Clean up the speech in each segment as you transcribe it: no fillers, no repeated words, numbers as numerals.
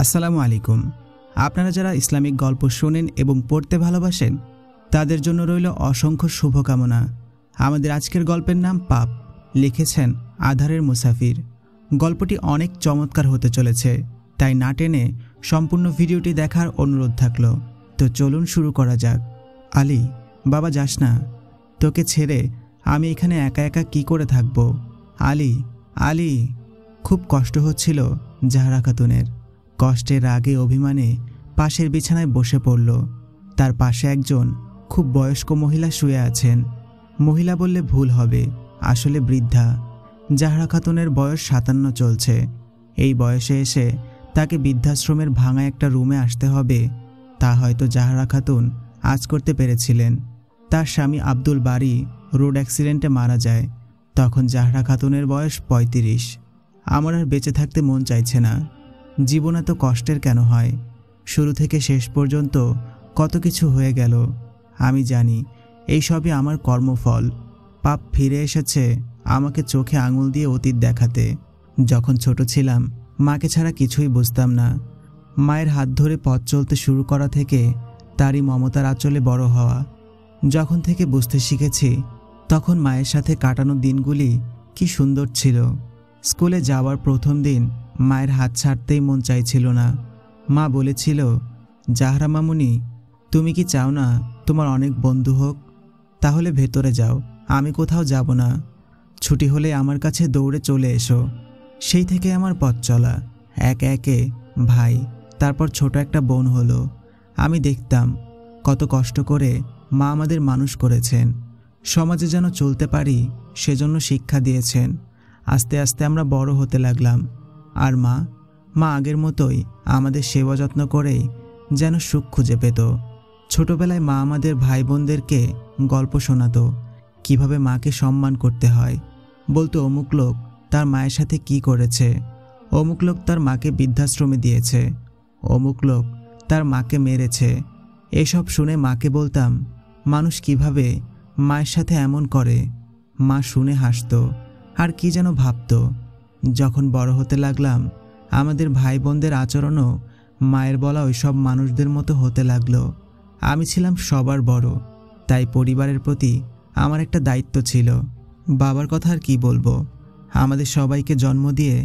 আসসালামু আলাইকুম। আপনারা যারা ইসলামিক গল্প শোনেন এবং পড়তে ভালোবাসেন তাদের জন্য রইল অসংখ্য শুভকামনা। আমাদের আজকের গল্পের নাম পাপ, লিখেছেন আধারের মুসাফির। গল্পটি অনেক চমৎকার হতে চলেছে, তাই না টেনে সম্পূর্ণ ভিডিওটি দেখার অনুরোধ থাকলো। তো চলুন শুরু করা যাক। আলী, বাবা যাস না, তোকে ছেড়ে আমি এখানে একা একা কি করে থাকব? আলী, আলী। খুব কষ্ট হচ্ছিল জাহরা খাতুনের। কষ্টের রাগে অভিমানে পাশের বিছানায় বসে পড়ল। তার পাশে একজন খুব বয়স্ক মহিলা শুয়ে আছেন। মহিলা বললে ভুল হবে, আসলে বৃদ্ধা। জাহরা খাতুনের বয়স 57 চলছে। এই বয়সে এসে তাকে বৃদ্ধাশ্রমের ভাঙা একটা রুমে আসতে হবে, তা হয়তো জাহরা খাতুন আজ করতে পেরেছিলেন। তার স্বামী আব্দুল বারী রোড অ্যাক্সিডেন্টে মারা যায়, তখন জাহরা খাতুনের বয়স 35। আমার আর বেঁচে থাকতে মন চাইছে না। জীবন এত কষ্টের কেন হয়? শুরু থেকে শেষ পর্যন্ত কত কিছু হয়ে গেল। আমি জানি এই সবই আমার কর্মফল। পাপ ফিরে এসেছে আমাকে চোখে আঙুল দিয়ে অতীত দেখাতে। যখন ছোট ছিলাম মাকে ছাড়া কিছুই বুঝতাম না। মায়ের হাত ধরে পথ চলতে শুরু করা থেকে তারই মমতার আঁচলে বড় হওয়া। যখন থেকে বুঝতে শিখেছি তখন মায়ের সাথে কাটানো দিনগুলি কি সুন্দর ছিল। স্কুলে যাওয়ার প্রথম দিন মায়ের হাত ছাড়তেই মন চাইছিল না। মা বলেছিল, জাহরা মামুনি, তুমি কি চাও না তোমার অনেক বন্ধু হোক? তাহলে ভেতরে যাও, আমি কোথাও যাব না। ছুটি হলে আমার কাছে দৌড়ে চলে এসো। সেই থেকে আমার পথ চলা। একে একে ভাই, তারপর ছোট একটা বোন হলো। আমি দেখতাম কত কষ্ট করে মা আমাদের মানুষ করেছেন। সমাজে যেন চলতে পারি সেজন্য শিক্ষা দিয়েছেন। আস্তে আস্তে আমরা বড় হতে লাগলাম। আর মা আগের মতোই আমাদের সেবা যত্ন করেই যেন সুখ খুঁজে পেত। ছোটবেলায় মা আমাদের ভাই বোনদেরকে গল্প শোনাতো, কিভাবে মাকে সম্মান করতে হয়। বলতো অমুক লোক তার মায়ের সাথে কি করেছে, অমুক লোক তার মাকে বৃদ্ধাশ্রমে দিয়েছে, অমুক লোক তার মাকে মেরেছে। এসব শুনে মাকে বলতাম, মানুষ কিভাবে মায়ের সাথে এমন করে? মা শুনে হাসতো আর কি যেন ভাবত। যখন বড় হতে লাগলাম আমাদের ভাই বোনদের আচরণও মায়ের বলা ওইসব মানুষদের মতো হতে লাগলো। আমি ছিলাম সবার বড়, তাই পরিবারের প্রতি আমার একটা দায়িত্ব ছিল। বাবার কথা আর কি বলবো, আমাদের সবাইকে জন্ম দিয়ে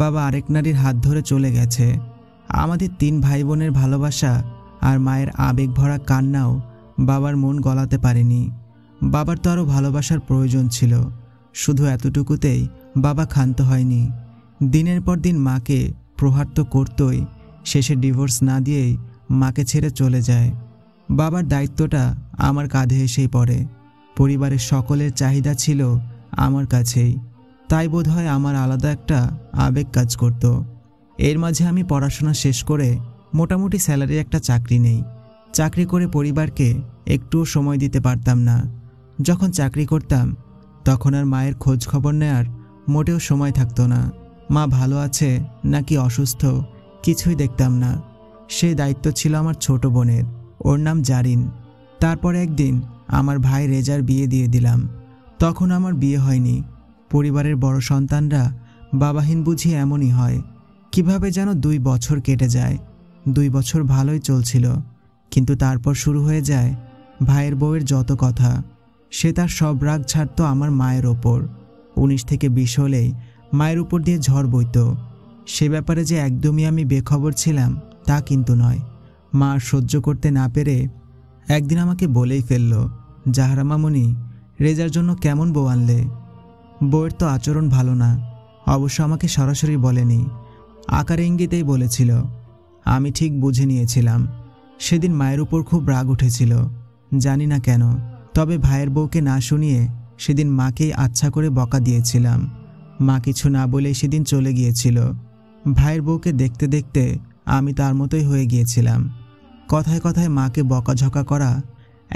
বাবা আরেক নারীর হাত ধরে চলে গেছে। আমাদের 3 ভাই বোনের ভালোবাসা আর মায়ের আবেগ ভরা কান্নাও বাবার মন গলাতে পারেনি। বাবার তো আরও ভালোবাসার প্রয়োজন ছিল, শুধু এতটুকুতেই বাবা ক্ষান্ত হয়নি। দিনের পর দিন মাকে প্রহার তো করতই, শেষে ডিভোর্স না দিয়েই মাকে ছেড়ে চলে যায়। বাবার দায়িত্বটা আমার কাঁধে এসেই পড়ে। পরিবারের সকলের চাহিদা ছিল আমার কাছেই, তাই বোধহয় আমার আলাদা একটা আবেগ কাজ করত। এর মাঝে আমি পড়াশোনা শেষ করে মোটামুটি স্যালারির একটা চাকরি নেই। চাকরি করে পরিবারকে একটুও সময় দিতে পারতাম না। যখন চাকরি করতাম তখন আর মায়ের খোঁজ খবর নেয়ার মোটেও সময় থাকতো না। মা ভালো আছে নাকি অসুস্থ কিছুই দেখতাম না। সেই দায়িত্ব ছিল আমার ছোট বোনের, ওর নাম জারিন। তারপরে একদিন আমার ভাই রেজার বিয়ে দিয়ে দিলাম। তখন আমার বিয়ে হয়নি। পরিবারের বড় সন্তানরা বাবাহীন বুঝি এমনই হয়। কিভাবে যেন 2 বছর কেটে যায়। 2 বছর ভালোই চলছিল, কিন্তু তারপর শুরু হয়ে যায় ভাইয়ের বউয়ের যত কথা। সে তার সব রাগ ছাড়তো আমার মায়ের ওপর। 19 থেকে 20 হলেই মায়ের উপর দিয়ে ঝড় বইত। সে ব্যাপারে যে একদমই আমি বেখবর ছিলাম তা কিন্তু নয়। মা সহ্য করতে না পেরে একদিন আমাকে বলেই ফেলল, জাহরা মামুনি, রেজার জন্য কেমন বউ আনলে? বউয়ের তো আচরণ ভালো না। অবশ্য আমাকে সরাসরি বলেনি, আকারে ইঙ্গিতেই বলেছিল। আমি ঠিক বুঝে নিয়েছিলাম। সেদিন মায়ের উপর খুব রাগ উঠেছিল, জানি না কেন। তবে ভাইয়ের বউকে না শুনিয়ে সেদিন মাকেই আচ্ছা করে বকা দিয়েছিলাম। মা কিছু না বলেই সেদিন চলে গিয়েছিল। ভাইয়ের বউকে দেখতে দেখতে আমি তার মতোই হয়ে গিয়েছিলাম। কথায় কথায় মাকে বকাঝকা করা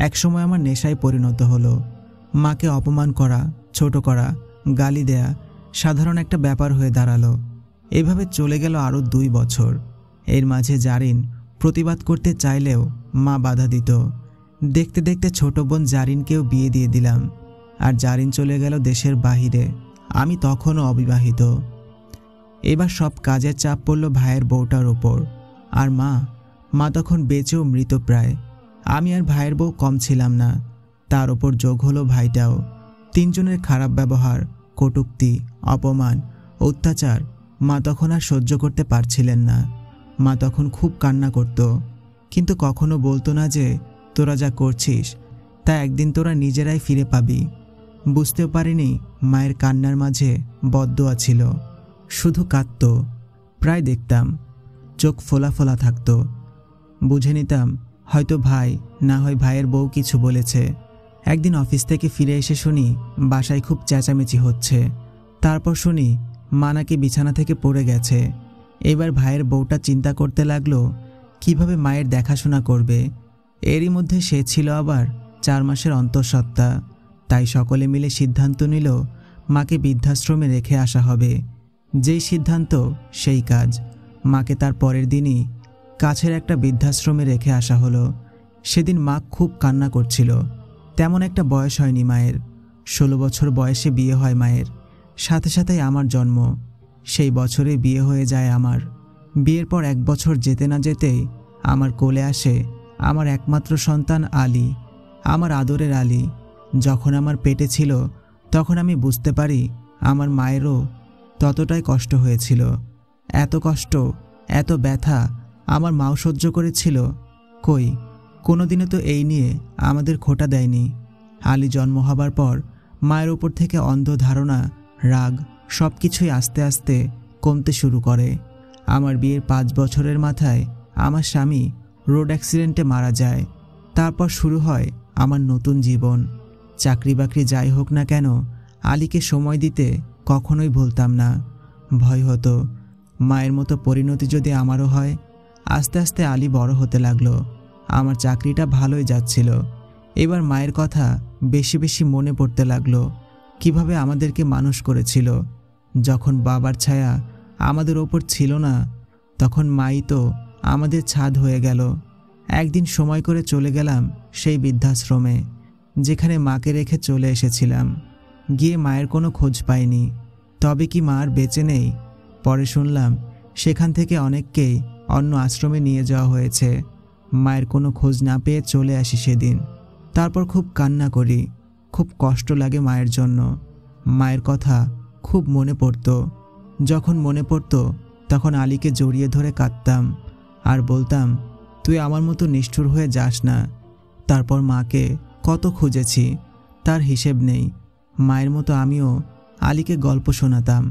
একসময় আমার নেশায় পরিণত হলো। মাকে অপমান করা, ছোট করা, গালি দেয়া সাধারণ একটা ব্যাপার হয়ে দাঁড়ালো। এভাবে চলে গেল আরও 2 বছর। এর মাঝে জারিন প্রতিবাদ করতে চাইলেও মা বাধা দিত। দেখতে দেখতে ছোট বোন জারিনকেও বিয়ে দিয়ে দিলাম। আর জারিন চলে গেল দেশের বাহিরে। আমি তখনও অবিবাহিত। এবার সব কাজের চাপ পড়ল ভাইয়ের বউটার ওপর। আর মা তখন বেঁচেও মৃতপ্রায়। আমি আর ভাইয়ের বউ কম ছিলাম না, তার ওপর যোগ হলো ভাইটাও। তিনজনের খারাপ ব্যবহার, কটূক্তি, অপমান, অত্যাচার মা তখন আর সহ্য করতে পারছিলেন না। মা তখন খুব কান্না করত, কিন্তু কখনো বলতো না যে তোরা যা করছিস তা একদিন তোরা নিজেরাই ফিরে পাবি। বুঝতেও পারিনি মায়ের কান্নার মাঝে বদদোয়া ছিল। শুধু কাঁদত, প্রায় দেখতাম চোখ ফোলা ফোলা থাকত। বুঝে নিতাম হয়তো ভাই না হয় ভাইয়ের বউ কিছু বলেছে। একদিন অফিস থেকে ফিরে এসে শুনি বাসায় খুব চেঁচামেচি হচ্ছে। তারপর শুনি মা নাকি বিছানা থেকে পড়ে গেছে। এবার ভাইয়ের বউটা চিন্তা করতে লাগলো কিভাবে মায়ের দেখাশোনা করবে। এরই মধ্যে সে ছিল আবার 4 মাসের অন্তঃসত্ত্বা। তাই সকলে মিলে সিদ্ধান্ত নিল মাকে বৃদ্ধাশ্রমে রেখে আসা হবে। যেই সিদ্ধান্ত সেই কাজ। মাকে তার পরের দিনই কাছের একটা বৃদ্ধাশ্রমে রেখে আসা হলো। সেদিন মা খুব কান্না করছিল। তেমন একটা বয়স হয়নি মায়ের, 16 বছর বয়সে বিয়ে হয় মায়ের। সাথে সাথেই আমার জন্ম। সেই বছরে বিয়ে হয়ে যায় আমার। বিয়ের পর 1 বছর যেতে না যেতেই আমার কোলে আসে আমার একমাত্র সন্তান আলী, আমার আদরের আলী। যখন আমার পেটে ছিল তখন আমি বুঝতে পারি আমার মায়েরও ততটাই কষ্ট হয়েছিল। এত কষ্ট, এত ব্যথা আমার মাও সহ্য করেছিল। কই, কোনোদিনও তো এই নিয়ে আমাদের খোঁটা দেয়নি। আলী জন্ম হবার পর মায়ের ওপর থেকে অন্ধ ধারণা, রাগ সব কিছুই আস্তে আস্তে কমতে শুরু করে। আমার বিয়ের 5 বছরের মাথায় আমার স্বামী রোড অ্যাক্সিডেন্টে মারা যায়। তারপর শুরু হয় আমার নতুন জীবন। চাকরি বাকরি যাই হোক না কেন, আলীকে সময় দিতে কখনোই ভুলতাম না। ভয় হতো মায়ের মতো পরিণতি যদি আমারও হয়। আস্তে আস্তে আলী বড় হতে লাগলো। আমার চাকরিটা ভালোই যাচ্ছিল। এবার মায়ের কথা বেশি বেশি মনে পড়তে লাগলো, কিভাবে আমাদেরকে মানুষ করেছিল। যখন বাবার ছায়া আমাদের ওপর ছিল না, তখন মাই তো আমাদের ছাদ হয়ে গেল। একদিন সময় করে চলে গেলাম সেই বৃদ্ধাশ্রমে, যেখানে মাকে রেখে চলে এসেছিলাম। গিয়ে মায়ের কোনো খোঁজ পাইনি। তবে কি মা আর বেঁচে নেই? পরে শুনলাম সেখান থেকে অনেককেই অন্য আশ্রমে নিয়ে যাওয়া হয়েছে। মায়ের কোনো খোঁজ না পেয়ে চলে আসি সেদিন। তারপর খুব কান্না করি, খুব কষ্ট লাগে মায়ের জন্য। মায়ের কথা খুব মনে পড়ত। যখন মনে পড়ত তখন আলীকে জড়িয়ে ধরে কাঁদতাম আর বলতাম, তুই আমার মতো নিষ্ঠুর হয়ে যাস না। তারপর মাকে কত খুঁজেছি, তার হিসেব নেই। মায়ের মতো আমিও আলীকে গল্প শোনাতাম।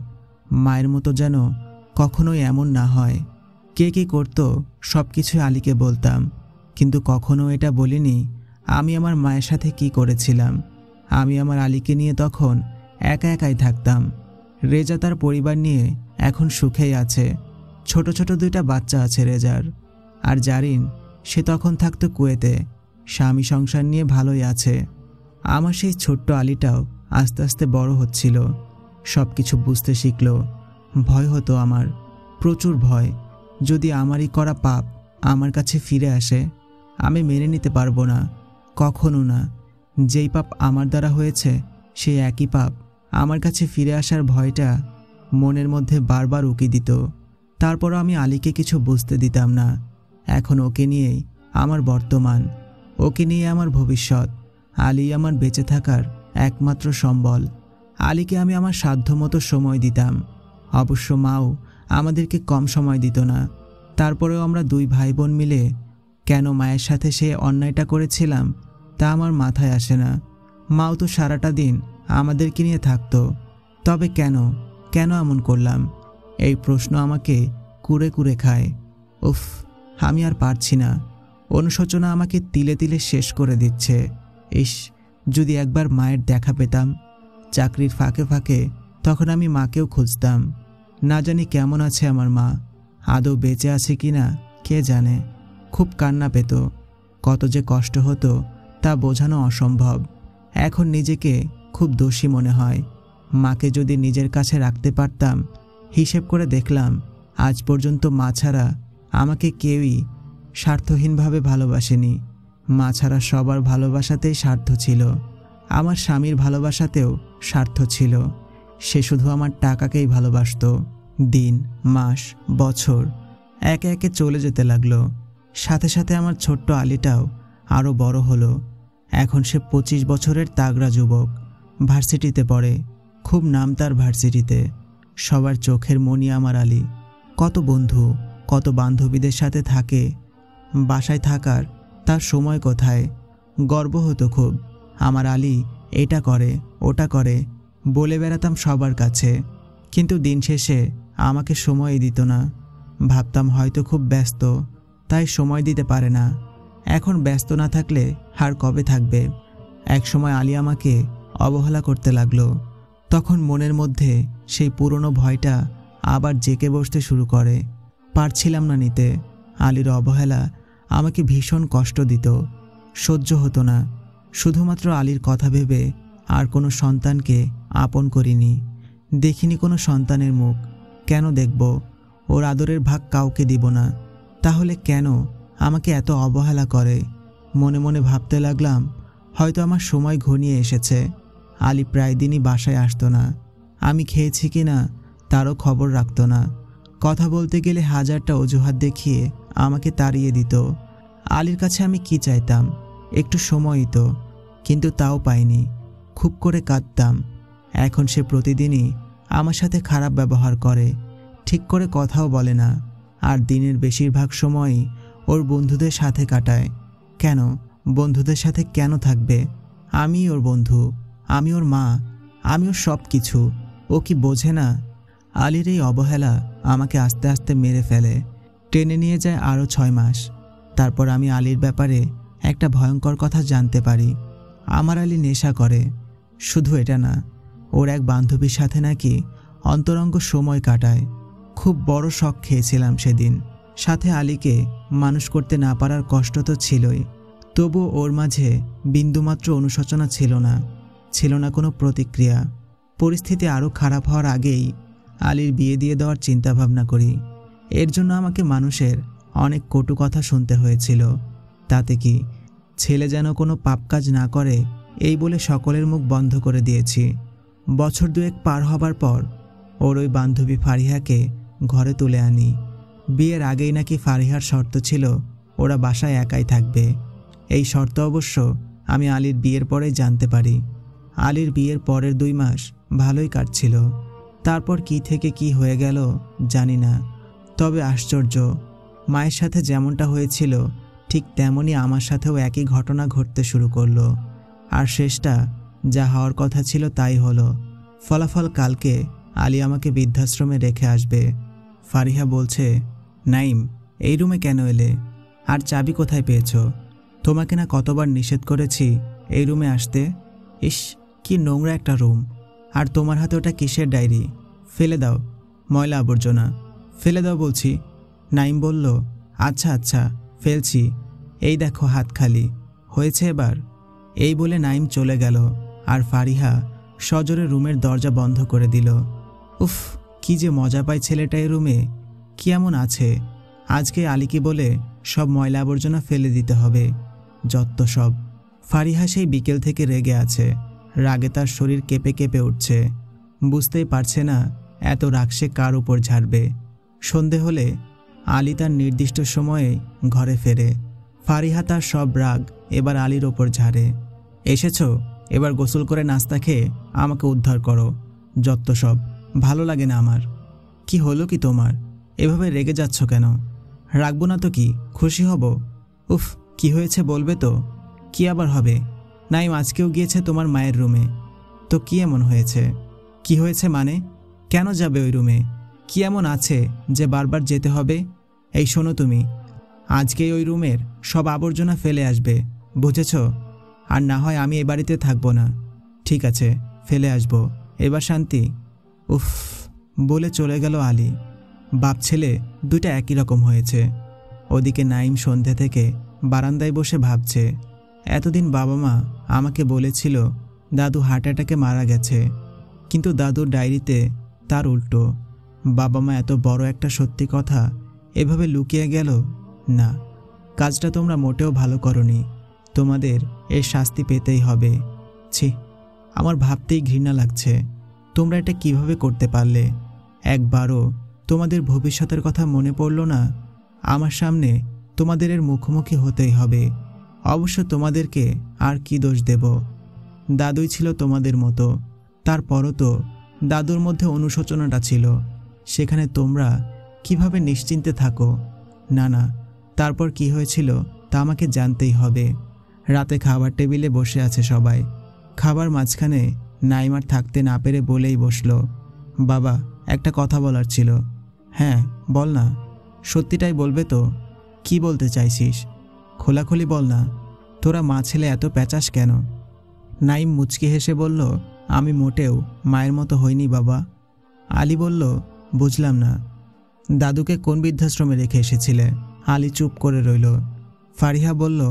মায়ের মতো যেন কখনোই এমন না হয়। কে কী করতো সব কিছু আলীকে বলতাম, কিন্তু কখনো এটা বলিনি আমি আমার মায়ের সাথে কি করেছিলাম। আমি আমার আলীকে নিয়ে তখন একা একাই থাকতাম। রেজা তার পরিবার নিয়ে এখন সুখেই আছে। ছোট ছোট 2টা বাচ্চা আছে রেজার। আর জারিন, সে তখন থাকতো কুয়েতে, স্বামী সংসার নিয়ে ভালোই আছে। আমার সেই ছোট্ট আলীটাও আস্তে আস্তে বড় হচ্ছিল, সব কিছু বুঝতে শিখল। ভয় হতো আমার, প্রচুর ভয়। যদি আমারই করা পাপ আমার কাছে ফিরে আসে, আমি মেনে নিতে পারবো না, কখনো না। যেই পাপ আমার দ্বারা হয়েছে সেই একই পাপ আমার কাছে ফিরে আসার ভয়টা মনের মধ্যে বারবার উকি দিত। তারপরও আমি আলীকে কিছু বুঝতে দিতাম না। এখন ওকে নিয়েই আমার বর্তমান, ওকে নিয়ে আমার ভবিষ্যৎ। আলী আমার বেঁচে থাকার একমাত্র সম্বল। আলীকে আমি আমার সাধ্যমতো সময় দিতাম। অবশ্য মাও আমাদেরকে কম সময় দিত না। তারপরেও আমরা 2 ভাই বোন মিলে কেন মায়ের সাথে সে অন্যায়টা করেছিলাম তা আমার মাথায় আসে না। মাও তো সারাটা দিন আমাদেরকে নিয়ে থাকতো। তবে কেন এমন করলাম, এই প্রশ্ন আমাকে কুরে কুরে খায়। উফ, আমি আর পারছি না। অনুশোচনা আমাকে তিলে তিলে শেষ করে দিচ্ছে। ইস, যদি একবার মায়ের দেখা পেতাম। চাকরির ফাঁকে ফাঁকে তখন আমি মাকেও খুঁজতাম। না জানি কেমন আছে আমার মা, আদৌ বেঁচে আছে কিনা কে জানে। খুব কান্না পেত, কত যে কষ্ট হতো তা বোঝানো অসম্ভব। এখন নিজেকে খুব দোষী মনে হয়। মাকে যদি নিজের কাছে রাখতে পারতাম। হিসেব করে দেখলাম আজ পর্যন্ত মা ছাড়া আমাকে কেউই স্বার্থহীনভাবে ভালোবাসেনি। মা ছাড়া সবার ভালোবাসাতেই স্বার্থ ছিল। আমার স্বামীর ভালোবাসাতেও স্বার্থ ছিল। সে শুধু আমার টাকাকেই ভালোবাসত। দিন, মাস, বছর একে একে চলে যেতে লাগলো। সাথে সাথে আমার ছোট্ট আলীটাও আরও বড় হলো। এখন সে 25 বছরের তাগড়া যুবক, ভার্সিটিতে পড়ে। খুব নাম তার ভার্সিটিতে। সবার চোখের মণি আমার আলী। কত বন্ধু, কত বান্ধবীদের সাথে থাকে। বাসায় থাকার তার সময় কোথায়? গর্ব হতো খুব, আমার আলী এটা করে ওটা করে, বলে বেড়াতাম সবার কাছে। কিন্তু দিন শেষে আমাকে সময়ই দিত না। ভাবতাম হয়তো খুব ব্যস্ত, তাই সময় দিতে পারে না। এখন ব্যস্ত না থাকলে আর কবে থাকবে? একসময় আলী আমাকে অবহেলা করতে লাগলো। তখন মনের মধ্যে সেই পুরনো ভয়টা আবার জেঁকে বসতে শুরু করে। পারছিলাম না নিতে। আলীর অবহেলা আমাকে ভীষণ কষ্ট দিত, সহ্য হতো না। শুধুমাত্র আলীর কথা ভেবে আর কোনো সন্তানকে আপন করিনি। দেখিনি কোনো সন্তানের মুখ। কেন দেখব? ওর আদরের ভাগ কাউকে দিব না। তাহলে কেন আমাকে এত অবহেলা করে? মনে মনে ভাবতে লাগলাম, হয়তো আমার সময় ঘনিয়ে এসেছে। আলী প্রায় দিনই বাসায় আসতো না। আমি খেয়েছি কি না তারও খবর রাখতো না। কথা বলতে গেলে হাজারটা অজুহাত দেখিয়ে আমাকে তাড়িয়ে দিত। আলীর কাছে আমি কি চাইতাম? একটু সময়ই তো, কিন্তু তাও পাইনি। খুব করে কাঁদতাম। এখন সে প্রতিদিনই আমার সাথে খারাপ ব্যবহার করে, ঠিক করে কথাও বলে না। আর দিনের বেশিরভাগ সময়ই ওর বন্ধুদের সাথে কাটায়। কেন? বন্ধুদের সাথে কেন থাকবে? আমি ওর বন্ধু, আমি ওর মা, আমি ওর সব কিছু। ও কি বোঝে না? আলীর এই অবহেলা আমাকে আস্তে আস্তে মেরে ফেলে। টেনে নিয়ে যায় আরও 6 মাস। তারপর আমি আলীর ব্যাপারে একটা ভয়ঙ্কর কথা জানতে পারি। আমার আলী নেশা করে। শুধু এটা না, ওর এক বান্ধবীর সাথে নাকি অন্তরঙ্গ সময় কাটায়। খুব বড় শখ খেয়েছিলাম সেদিন। সাথে আলীকে মানুষ করতে না পারার কষ্ট তো ছিলই, তবু ওর মাঝে বিন্দুমাত্র অনুশোচনা ছিল না, ছিল না কোনো প্রতিক্রিয়া। পরিস্থিতি আরও খারাপ হওয়ার আগেই আলীর বিয়ে দিয়ে দেওয়ার চিন্তাভাবনা করি। এর জন্য আমাকে মানুষের অনেক কটু কথা শুনতে হয়েছিল। তাতে কি, ছেলে যেন কোনো পাপ কাজ না করে এই বলে সকলের মুখ বন্ধ করে দিয়েছি। বছর 2 পার হবার পর ওর ওই বান্ধবী ফারিহাকে ঘরে তুলে আনি। বিয়ের আগেই নাকি ফারিহার শর্ত ছিল ওরা বাসায় একাই থাকবে। এই শর্ত অবশ্য আমি আলীর বিয়ের পরেই জানতে পারি। আলীর বিয়ের পরের 2 মাস ভালোই কাটছিল। তারপর কি থেকে কি হয়ে গেল জানি না। তবে আশ্চর্য, মায়ের সাথে যেমনটা হয়েছিল ঠিক তেমনই আমার সাথেও একই ঘটনা ঘটতে শুরু করলো। আর শেষটা যা হওয়ার কথা ছিল তাই হলো। ফলাফল কালকে আলী আমাকে বৃদ্ধাশ্রমে রেখে আসবে। ফারিহা বলছে, নাইম, এই রুমে কেন এলে? আর চাবি কোথায় পেয়েছ? তোমাকে না কতবার নিষেধ করেছি এই রুমে আসতে? ইস, কি নোংরা একটা রুম। আর তোমার হাতে ওটা কিসের ডায়েরি? ফেলে দাও, ময়লা আবর্জনা, ফেলে দাও বলছি। নাইম বলল, আচ্ছা আচ্ছা ফেলছি, এই দেখো হাত খালি, হয়েছে এবার? এই বলে নাইম চলে গেল। আর ফারিহা সজোরে রুমের দরজা বন্ধ করে দিল। উফ, কি যে মজা পায় ছেলেটা এই রুমে। কি এমন আছে? আজকে আলীকে বলে সব ময়লা আবর্জনা ফেলে দিতে হবে। যত সব। ফারিহা সেই বিকেল থেকে রেগে আছে। রাগে তার শরীর কেঁপে কেঁপে উঠছে। বুঝতেই পারছে না এত রাগ সে কার উপর ঝাড়বে। সন্ধে হলে আলী তার নির্দিষ্ট সময়ে ঘরে ফেরে। ফারিহা তার সব রাগ এবার আলীর ওপর ঝাড়ে। এসেছো, এবার গোসল করে নাস্তা খেয়ে আমাকে উদ্ধার করো। যত সব, ভালো লাগে না আমার। কি হলো কি তোমার? এভাবে রেগে যাচ্ছ কেন? রাখবো না তো কি, খুশি হব? উফ, কি হয়েছে বলবে তো? কি আবার হবে? নাইম আজকেও গিয়েছে তোমার মায়ের রুমে। তো কি এমন হয়েছে? কি হয়েছে মানে? কেন যাবে ওই রুমে? কি এমন আছে যে বারবার যেতে হবে? এই শোনো তুমি, আজকেই ওই রুমের সব আবর্জনা ফেলে আসবে, বুঝেছ? আর না হয় আমি এ বাড়িতে থাকবো না। ঠিক আছে, ফেলে আসবো, এবার শান্তি? উফ, বলে চলে গেল আলী। বাপ ছেলে দুইটা একই রকম হয়েছে। ওদিকে নাইম সন্ধ্যা থেকে বারান্দায় বসে ভাবছে। এতদিন বাবা মা আমাকে বলেছিল দাদু হার্ট অ্যাটাকে মারা গেছে, কিন্তু দাদুর ডায়েরিতে তার উল্টো। বাবা মা এত বড় একটা সত্যি কথা এভাবে লুকিয়ে গেল। না, কাজটা তোমরা মোটেও ভালো করনি। তোমাদের এর শাস্তি পেতেই হবে। ছি, আমার ভাবতেই ঘৃণা লাগছে। তোমরা এটা কিভাবে করতে পারলে? একবারও তোমাদের ভবিষ্যতের কথা মনে পড়ল না? আমার সামনে তোমাদের এর মুখোমুখি হতেই হবে। অবশ্য তোমাদেরকে আর কি দোষ দেব? দাদুই ছিল তোমাদের মতো। তারপরও তো দাদুর মধ্যে অনুশোচনাটা ছিল। সেখানে তোমরা কিভাবে নিশ্চিন্তে থাকো? না না, তারপর কি হয়েছিল তা আমাকে জানতেই হবে। রাতে খাবার টেবিলে বসে আছে সবাই। খাবার মাঝখানে নাইম আর থাকতে না পেরে বলেই বসল, বাবা, একটা কথা বলার ছিল। হ্যাঁ বল না। সত্যিটাই বলবে তো? কি বলতে চাইছিস? খোলাখুলি বল না। তোরা মা ছেলে এত প্যাচাস কেন? নাইম মুচকি হেসে বলল, আমি মোটেও মায়ের মতো হইনি বাবা। আলী বলল, বুঝলাম না, দাদুকে কোন বৃদ্ধাশ্রমে রেখে এসেছিলে? আলী চুপ করে রইল। ফারিহা বলল,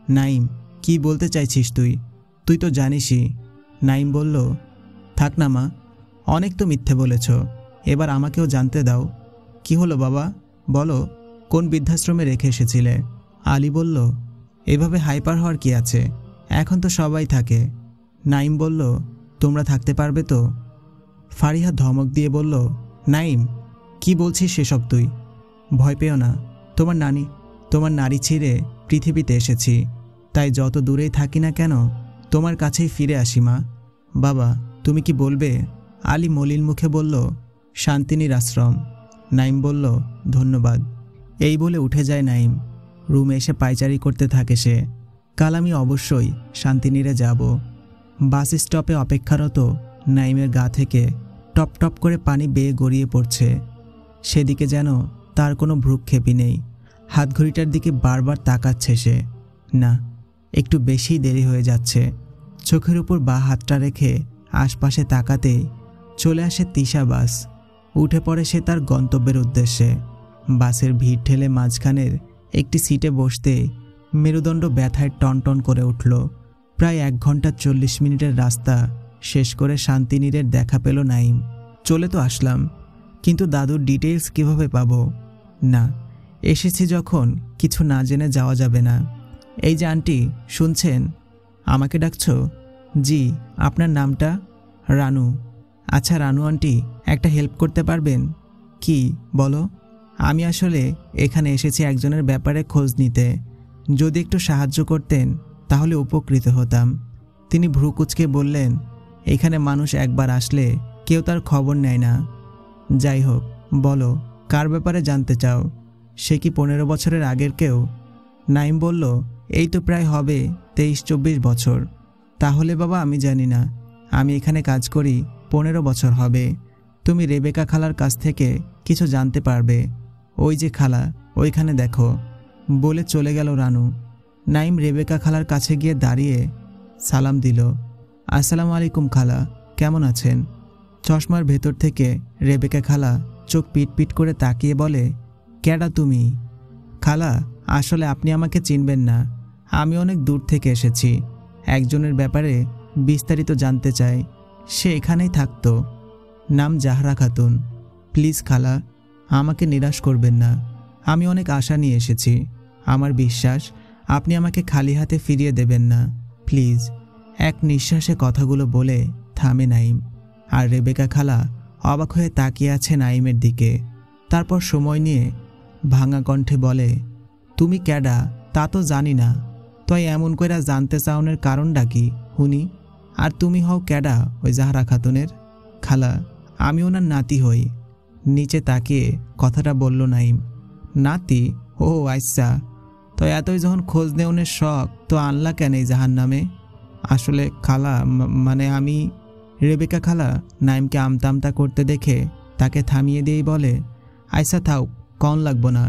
নাইম, কি বলতে চাইছিস তুই? তুই তো জানিসই। নাইম বলল, থাক না মা, অনেক তো মিথ্যে বলেছ, এবার আমাকেও জানতে দাও। কি হলো বাবা, বলো, কোন বৃদ্ধাশ্রমে রেখে এসেছিলে? আলী বলল, এভাবে হাইপার হওয়ার কি আছে, এখন তো সবাই থাকে। নাইম বলল, তোমরা থাকতে পারবে তো? ফারিহা ধমক দিয়ে বলল, নাইম, কি বলছিস সেসব তুই? ভয় পেও না, তোমার নারী ছিঁড়ে পৃথিবীতে এসেছি, তাই যত দূরেই থাকি না কেন তোমার কাছেই ফিরে আসি মা। বাবা, তুমি কি বলবে? আলী মলিন মুখে বলল, শান্তিনীর আশ্রম। নাইম বলল, ধন্যবাদ। এই বলে উঠে যায় নাইম। রুমে এসে পায়চারি করতে থাকে সে। কাল আমি অবশ্যই শান্তিনীরে যাব। বাস স্টপে অপেক্ষারত নাইমের গা থেকে টপ টপ করে পানি বেয়ে গড়িয়ে পড়ছে। সেদিকে যেন তার কোনো ভ্রুক্ষেপই নেই। হাতঘড়িটার দিকে বারবার তাকাচ্ছে সে। না, একটু বেশি দেরি হয়ে যাচ্ছে। চোখের উপর বাঁ হাতটা রেখে আশপাশে তাকাতেই চলে আসে তিশা বাস। উঠে পড়ে সে তার গন্তব্যের উদ্দেশ্যে। বাসের ভিড় ঠেলে মাঝখানের একটি সিটে বসতে মেরুদণ্ড ব্যথায় টনটন করে উঠল। প্রায় 1 ঘন্টা 40 মিনিটের রাস্তা শেষ করে শান্তিনীরের দেখা পেল নাইম। চলে তো আসলাম, কিন্তু দাদুর ডিটেইলস কিভাবে পাবো? না, এসেছি যখন কিছু না জেনে যাওয়া যাবে না। এই যে আন্টি, শুনছেন? আমাকে ডাকছো? জি। আপনার নামটা? রানু। আচ্ছা রানু আন্টি, একটা হেল্প করতে পারবেন? কি বলো? আমি আসলে এখানে এসেছি একজনের ব্যাপারে খোঁজ নিতে। যদি একটু সাহায্য করতেন তাহলে উপকৃত হতাম। তিনি ভ্রুকুচকে বললেন, এখানে মানুষ একবার আসলে কেউ তার খবর নেয় না। যাই হোক, বলো, কার ব্যাপারে জানতে চাও? সে কি 15 বছরের আগের কেউ? নাইম বলল, এই তো প্রায় হবে 23-24 বছর। তাহলে বাবা আমি জানি না, আমি এখানে কাজ করি 15 বছর হবে। তুমি রেবেকা খালার কাছ থেকে কিছু জানতে পারবে। ওই যে খালা, ওইখানে দেখো। বলে চলে গেল রানু। নাইম রেবেকা খালার কাছে গিয়ে দাঁড়িয়ে সালাম দিল। আসসালামু আলাইকুম খালা, কেমন আছেন? চশমার ভেতর থেকে রেবেকা খালা চোখ পিট পিট করে তাকিয়ে বলে, কেডা তুমি? খালা, আসলে আপনি আমাকে চিনবেন না, আমি অনেক দূর থেকে এসেছি। একজনের ব্যাপারে বিস্তারিত জানতে চাই। সে এখানেই থাকতো। নাম জাহরা খাতুন। প্লিজ খালা, আমাকে নিরাশ করবেন না। আমি অনেক আশা নিয়ে এসেছি। আমার বিশ্বাস আপনি আমাকে খালি হাতে ফিরিয়ে দেবেন না, প্লিজ। এক নিঃশ্বাসে কথাগুলো বলে থামে নাইম। আর রেবেকা খালা অবাক হয়ে তাকিয়ে আছে নাইমের দিকে। তারপর সময় নিয়ে ভাঙা কণ্ঠে বলে, তুমি ক্যাডা তা তো জানি না, তাই এমন কইরা জানতে চাওনের কারণটা কি হুনি? আর তুমি হও ক্যাডা ওই জাহরা খাতুনের? খালা, আমি ওনার নাতি হই। নিচে তাকিয়ে কথাটা বলল নাইম। নাতি? ও আচ্ছা, তো এতই যখন খোঁজ নেওনের শখ, তো আনলা কেন এই জাহান নামে? আসলে খালা, মানে আমি। রেবেকা খালা নাইমকে আমতা আমতা করতে দেখে তাকে থামিয়ে দিয়েই বলে, আইসা থাও, কন লাগবো না,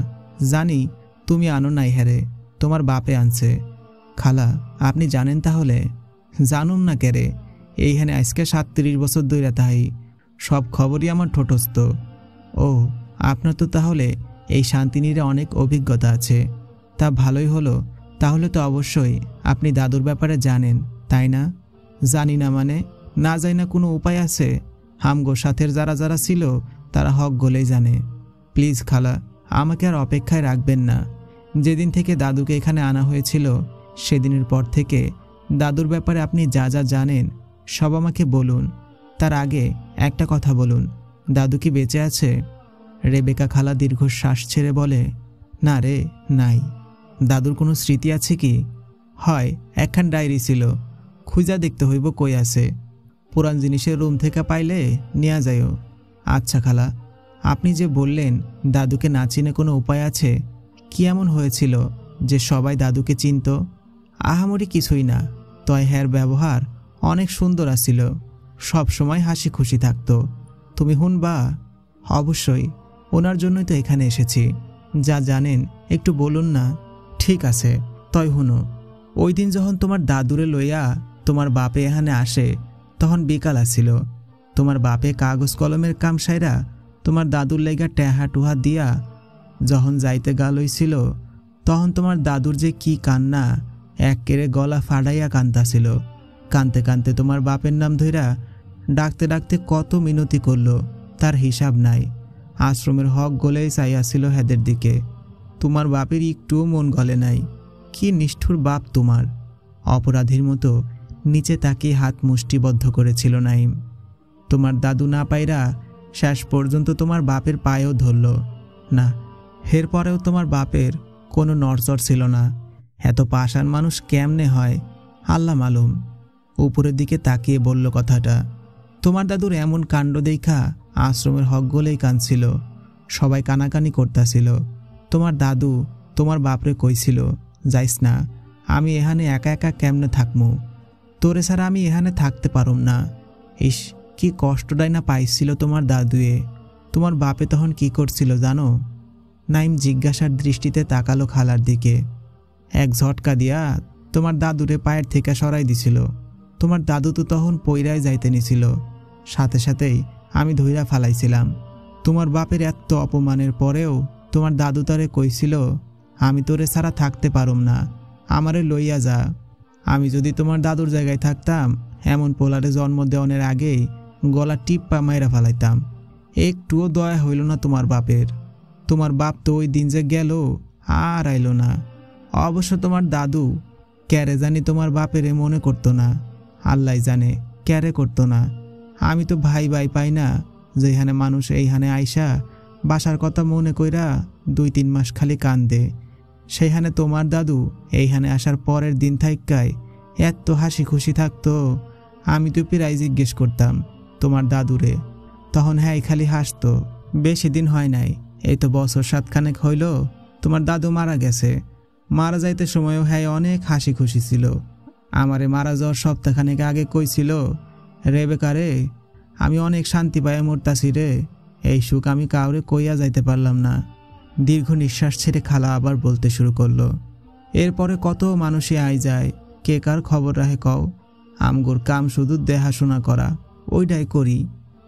জানি তুমি আনো নাই হেরে, তোমার বাপে আনছে। খালা, আপনি জানেন তাহলে? জানুন না কেরে, এইখানে আজকে 37 বছর ধরে তাই, সব খবরই আমার ঠোঁটস্থ। ও, আপনার তো তাহলে এই শান্তিনীরে অনেক অভিজ্ঞতা আছে। তা ভালোই হলো, তাহলে তো অবশ্যই আপনি দাদুর ব্যাপারে জানেন, তাই না? জানি না মানে? না যাই না কোনো উপায় আছে? হামগো সাথের যারা যারা ছিল তারা হক গলেই জানে। প্লিজ খালা, আমাকে আর অপেক্ষায় রাখবেন না। যেদিন থেকে দাদুকে এখানে আনা হয়েছিল সেদিনের পর থেকে দাদুর ব্যাপারে আপনি যা যা জানেন সব আমাকে বলুন। তার আগে একটা কথা বলুন, দাদু কি বেঁচে আছে? রেবেকা খালা দীর্ঘশ্বাস ছেড়ে বলে, না রে, নাই। দাদুর কোনো স্মৃতি আছে কি? হয় একখান ডায়েরি ছিল, খুঁজা দেখতে হইব কই আছে। পুরান জিনিসের রুম থেকে পাইলে নেওয়া যায়ও। আচ্ছা খালা, আপনি যে বললেন দাদুকে না চিনে কোনো উপায় আছে, কি এমন হয়েছিল যে সবাই দাদুকে চিনত? আহামরি কিছুই না, তয় হ্যার ব্যবহার অনেক সুন্দর আছিল, সব সময় হাসি খুশি থাকতো। তুমি হুনবা? অবশ্যই, ওনার জন্যই তো এখানে এসেছি। যা জানেন একটু বলুন না। ঠিক আছে, তয় হুনো। ওই দিন যখন তোমার দাদুরে লইয়া তোমার বাপে এখানে আসে, তখন বিকাল আসিল। তোমার বাপে কাগজ কলমের কাম সাইরা তোমার দাদুর লেগা টেহা টুহা দিয়া যখন যাইতে গা লইছিল, তখন তোমার দাদুর যে কি কান্না, এক্কেরে গলা ফাড়াইয়া কান্দাছিল। কানতে কানতে তোমার বাপের নাম ধইরা ডাকতে ডাকতে কত মিনতি করল, তার হিসাব নাই। আশ্রমের হক গলেই চাইয়াছিল হেদের দিকে। তোমার বাপের একটুও মন গলে নাই। কি নিষ্ঠুর বাপ তোমার! অপরাধীর মতো নিচে তাকিয়ে হাত মুষ্টিবদ্ধ করেছিল নাইম। তোমার দাদু না পাইরা শেষ পর্যন্ত তোমার বাপের পায়েও ধরল না। এরপরেও তোমার বাপের কোনো নড়চড় ছিল না। এত পাষাণ মানুষ কেমনে হয় আল্লাহ মালুম। উপরের দিকে তাকিয়ে বলল কথাটা। তোমার দাদুর এমন কাণ্ড দেখা আশ্রমের হক গলেই কাঁদছিল, সবাই কানাকানি করতেছিল। তোমার দাদু তোমার বাপরে কইছিল, যাইস না, আমি এখানে একা একা কেমনে থাকমু, তোরে ছাড়া আমি এখানে থাকতে পারুম না। ইস, কি কষ্টটাই না পাইছিল তোমার দাদুয়ে। তোমার বাপে তখন কি করছিল জানো? নাইম জিজ্ঞাসার দৃষ্টিতে তাকালো খালার দিকে। এক ঝটকা দিয়া তোমার দাদুরে পায়ের থেকে সরাই দিছিল। তোমার দাদু তো তখন পইরায় যাইতে নিছিল, সাথে সাথেই আমি ধইরা ফালাইছিলাম। তোমার বাপের এত অপমানের পরেও তোমার দাদু তারে কইছিল, আমি তোরে ছাড়া থাকতে পারুম না, আমারে লইয়া যা। আমি যদি তোমার দাদুর জায়গায় থাকতাম, এমন পোলারে জন্ম দেওয়ানের আগেই গলা টিপ্পা মাইরা ফালাইতাম। একটুও দয়া হইল না তোমার বাপের। তোমার বাপ তো ওই দিন যে গেল, আর আইল না। অবশ্য তোমার দাদু ক্যারে জানি তোমার বাপেরে মনে করতো না, আল্লাহ জানে ক্যারে করতো না। আমি তো ভাই ভাই পাই না, যেখানে মানুষ এইখানে আইসা বাসার কথা মনে কইরা 2-3 মাস খালি কান্দে, সেইখানে তোমার দাদু এইখানে আসার পরের দিন থাইকায় এত হাসি খুশি থাকতো। আমি তো প্রায় জিজ্ঞেস করতাম তোমার দাদুরে, তখন হ্যাঁ খালি হাসতো। বেশি দিন হয় নাই, এই তো বছর 7খানেক হইল তোমার দাদু মারা গেছে। মারা যাইতে সময়ও হ্যাঁ অনেক হাসি খুশি ছিল। আমারে মারা যাওয়ার সপ্তাহখানেক আগে কইছিল, রেবেকা রে, আমি অনেক শান্তি পাইয়া মরতাছি রে, এই সুখ আমি কাউরে কইয়া যাইতে পারলাম না। দীর্ঘ নিঃশ্বাস ছেড়ে খালা আবার বলতে শুরু করলো। এরপরে কত মানুষই আই যায়, কে কার খবর রাখে কও? আমগোর কাম শুধু দেখাশোনা করা, ওইটাই করি।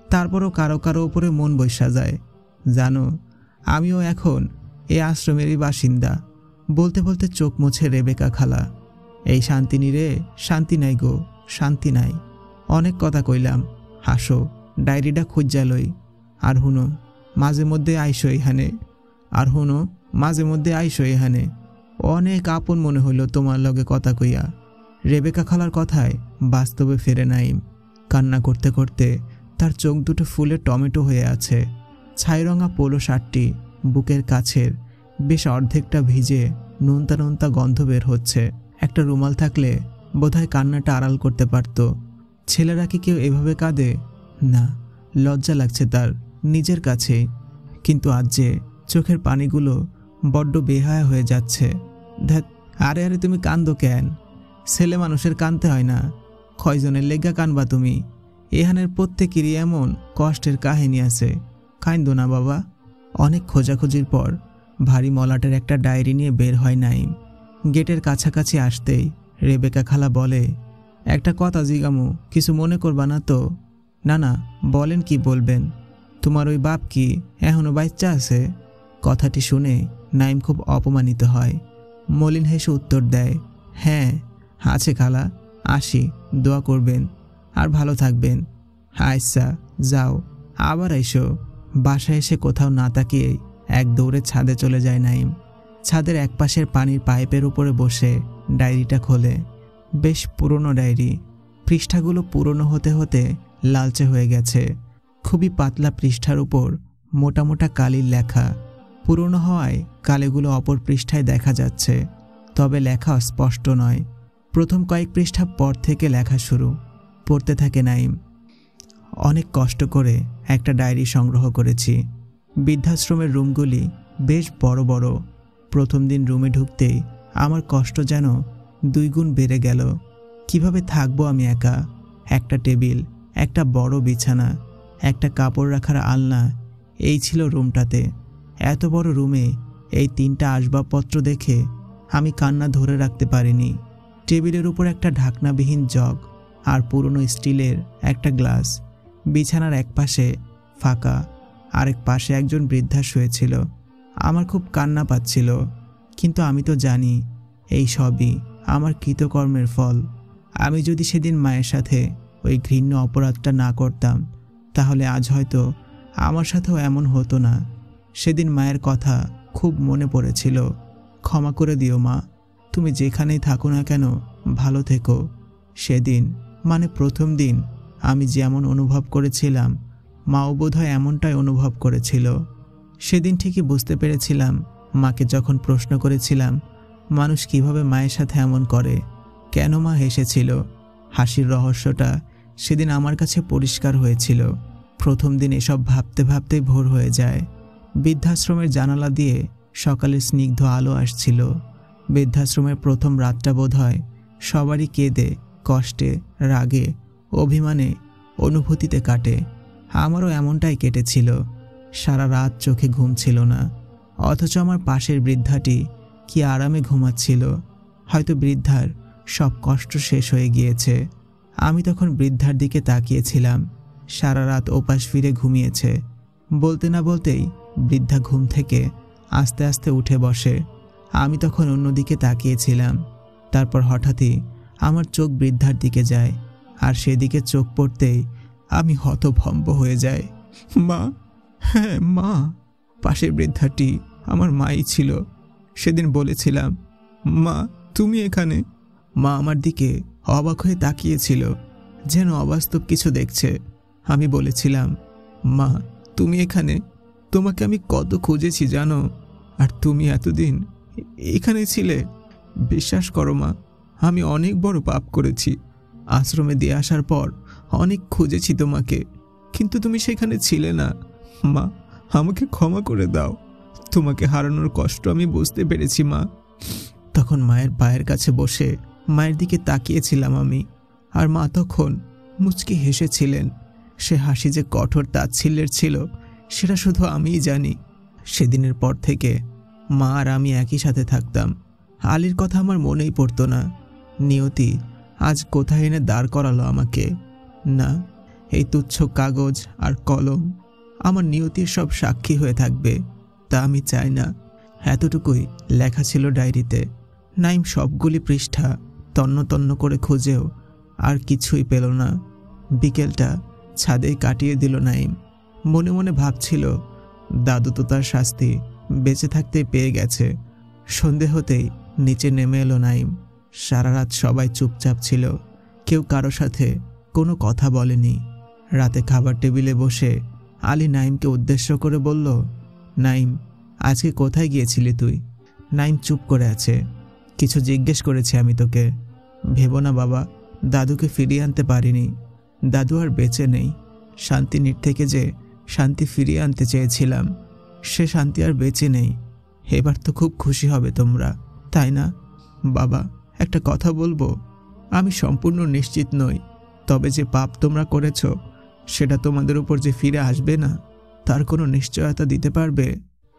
তারপরও কারো কারো উপরে মন বৈশা যায়। জানো, আমিও এখন এই আশ্রমেরই বাসিন্দা। বলতে বলতে চোখ মুছে রেবেকা খালা। এই শান্তিনী রে, শান্তি নাই গো, শান্তি নাই। অনেক কথা কইলাম, হাসো, ডায়েরিটা খুঁজা লই। আর হুনো, মাঝে মধ্যে আইসো এখানে। আর হুনো, মাঝে মধ্যে আইসো এখানে। অনেক আপন মনে হইল তোমার লগে কথা কইয়া। রেবেকা খালার কথায় বাস্তবে ফেরে নাইম। কান্না করতে করতে তার চোখ দুটো ফুলে টমেটো হয়ে আছে। ছাইরঙা পোলো শার্টটি বুকের কাছের বেশ অর্ধেকটা ভিজে নোনতা নোনতা গন্ধ বের হচ্ছে। একটা রুমাল থাকলে বোধহয় কান্নাটা আড়াল করতে পারত। ছেলেরা কি কেউ এভাবে কাঁদে? না, লজ্জা লাগছে তার নিজের কাছে। কিন্তু আজ যে চোখের পানিগুলো বড্ড বেহায়া হয়ে যাচ্ছে। ধ্যাৎ, আরে আরে তুমি কান্দো কেন? ছেলে মানুষের কানতে হয় না, কয়জনের লেগা কানবা তুমি? এখানের প্রত্যেকেরই এমন কষ্টের কাহিনী আছে, কান্দো না বাবা। অনেক খোঁজাখুঁজির পর ভারী মলাটের একটা ডায়েরি নিয়ে বের হয় নাইম। গেটের কাছাকাছি আসতেই রেবেকা খালা বলে, একটা কথা জিগামু, কিছু মনে করবা না তো? না না, বলেন, কি বলবেন? তোমার ওই বাপ কি এখনো বাচ্চা আছে? কথাটি শুনে নাইম খুব অপমানিত হয়। মলিন হেসে উত্তর দেয়, হ্যাঁ আছে খালা, আসি, দোয়া করবেন আর ভালো থাকবেন। আচ্ছা যাও, আবার আইসো। বাসায় এসে কোথাও না তাকিয়ে এক দৌড়ে ছাদে চলে যায় নাইম। ছাদের এক পাশের পানির পাইপের উপরে বসে ডায়েরিটা খোলে। বেশ পুরনো ডায়েরি, পৃষ্ঠাগুলো পুরনো হতে হতে লালচে হয়ে গেছে। খুবই পাতলা পৃষ্ঠার উপর মোটা মোটা কালির লেখা, পুরনো হওয়ায় কালিগুলো অপর পৃষ্ঠায় দেখা যাচ্ছে, তবে লেখা স্পষ্ট নয়। প্রথম কয়েক পৃষ্ঠা পর থেকে লেখা শুরু। পড়তে থাকে নাইম। অনেক কষ্ট করে একটা ডায়েরি সংগ্রহ করেছি। বৃদ্ধাশ্রমের রুমগুলি বেশ বড় বড়। প্রথম দিন রুমে ঢুকতেই আমার কষ্ট যেন 2 গুণ বেড়ে গেল। কিভাবে থাকবো আমি একা? একটা টেবিল, একটা বড় বিছানা, একটা কাপড় রাখার আলনা, এই ছিল রুমটাতে। এত বড় রুমে এই 3টা আসবাবপত্র দেখে আমি কান্না ধরে রাখতে পারিনি। টেবিলের উপর একটা ঢাকনাবিহীন জগ আর পুরনো স্টিলের একটা গ্লাস। বিছানার এক পাশে ফাঁকা, আরেক পাশে একজন বৃদ্ধা শুয়েছিল। আমার খুব কান্না পাচ্ছিল, কিন্তু আমি তো জানি এই সবই আমার কৃতকর্মের ফল। আমি যদি সেদিন মায়ের সাথে ওই ঘৃণ্য অপরাধটা না করতাম, তাহলে আজ হয়তো আমার সাথেও এমন হতো না। সেদিন মায়ের কথা খুব মনে পড়েছিল। ক্ষমা করে দিও মা, তুমি যেখানেই থাকো না কেন ভালো থেকো। সেদিন মানে প্রথম দিন আমি যেমন অনুভব করেছিলাম, মাও বোধহয় এমনটাই অনুভব করেছিল। সেদিন ঠিকই বুঝতে পেরেছিলাম, মাকে যখন প্রশ্ন করেছিলাম মানুষ কিভাবে মায়ের সাথে এমন করে, কেন মা হেসেছিল। হাসির রহস্যটা সেদিন আমার কাছে পরিষ্কার হয়েছিল। প্রথম দিন এসব ভাবতে ভাবতেই ভোর হয়ে যায়। বৃদ্ধাশ্রমের জানালা দিয়ে সকালের স্নিগ্ধ আলো আসছিল। বৃদ্ধাশ্রমের প্রথম রাতটা বোধহয় সবারই কেঁদে, কষ্টে, রাগে, অভিমানে, অনুভূতিতে কাটে। আমারও এমনটাই কেটেছিল। সারা রাত চোখে ঘুম ছিল না, অথচ আমার পাশের বৃদ্ধাটি কি আরামে ঘুমাচ্ছিল। হয়তো বৃদ্ধার সব কষ্ট শেষ হয়ে গিয়েছে। আমি তখন বৃদ্ধার দিকে তাকিয়েছিলাম। সারা রাত ওপাশ ফিরে ঘুমিয়েছে। বলতে না বলতেই বৃদ্ধা ঘুম থেকে আস্তে আস্তে উঠে বসে। আমি তখন অন্যদিকে তাকিয়েছিলাম। তারপর হঠাৎই আমার চোখ বৃদ্ধার দিকে যায়, আর সেদিকে চোখ পড়তেই আমি হতভম্ব হয়ে যাই। মা, হ্যাঁ মা। পাশের বৃদ্ধাটি আমার মাই ছিল। সেদিন বলেছিলাম, মা তুমি এখানে। মা আমার দিকে অবাক হয়ে তাকিয়েছিল, যেন অবাস্তব কিছু দেখছে। আমি বলেছিলাম, মা তুমি এখানে? তোমাকে আমি কত খুঁজেছি জানো, আর তুমি এতদিন এখানে ছিলে। বিশ্বাস করো মা, আমি অনেক বড় পাপ করেছি। আশ্রমে দিয়ে আসার পর অনেক খুঁজেছি তোমাকে, কিন্তু তুমি সেখানে ছিলে না। মা আমাকে ক্ষমা করে দাও। তোমাকে হারানোর কষ্ট আমি বুঝতে পেরেছি মা। তখন মায়ের পায়ের কাছে বসে মায়ের দিকে তাকিয়েছিলাম আমি, আর মা তখন মুচকি হেসেছিলেন। সে হাসি যে কঠোর তাচ্ছিল্যের ছিল সেটা শুধু আমিই জানি। সেদিনের পর থেকে মা আর আমি একই সাথে থাকতাম। আলীর কথা আমার মনেই পড়তো না। নিয়তি আজ কোথায় এনে দাঁড় করালো আমাকে। না, এই তুচ্ছ কাগজ আর কলম আমার নিয়তির সব সাক্ষী হয়ে থাকবে, তা আমি চাই না। এতটুকুই লেখা ছিল ডায়েরিতে। নাইম সবগুলি পৃষ্ঠা তন্ন তন্ন করে খুঁজেও আর কিছুই পেল না। বিকেলটা ছাদেই কাটিয়ে দিল নাইম। মনে মনে ভাবছিল, দাদু তো তার শাস্তি বেঁচে থাকতেই পেয়ে গেছে। সন্ধে হতেই নিচে নেমে এলো নাইম। সারা রাত সবাই চুপচাপ ছিল, কেউ কারো সাথে কোনো কথা বলেনি। রাতে খাবার টেবিলে বসে আলী নাইমকে উদ্দেশ্য করে বলল, নাইম আজকে কোথায় গিয়েছিলি তুই? নাইম চুপ করে আছে। কিছু জিজ্ঞেস করেছি আমি তোকে? ভেবো না বাবা, দাদুকে ফিরিয়ে আনতে পারিনি। দাদু আর বেঁচে নেই। শান্তিনীর থেকে যে শান্তি ফিরিয়ে আনতে চেয়েছিলাম, সে শান্তি আর বেঁচে নেই। এবার তো খুব খুশি হবে তোমরা, তাই না? বাবা একটা কথা বলবো, আমি সম্পূর্ণ নিশ্চিত নই, তবে যে পাপ তোমরা করেছ সেটা তোমাদের উপর যে ফিরে আসবে না তার কোনো নিশ্চয়তা দিতে পারবে?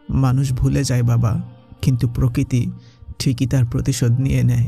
মানুষ ভুলে যায় বাবা, কিন্তু প্রকৃতি ঠিকই তার প্রতিশোধ নিয়ে নেয়।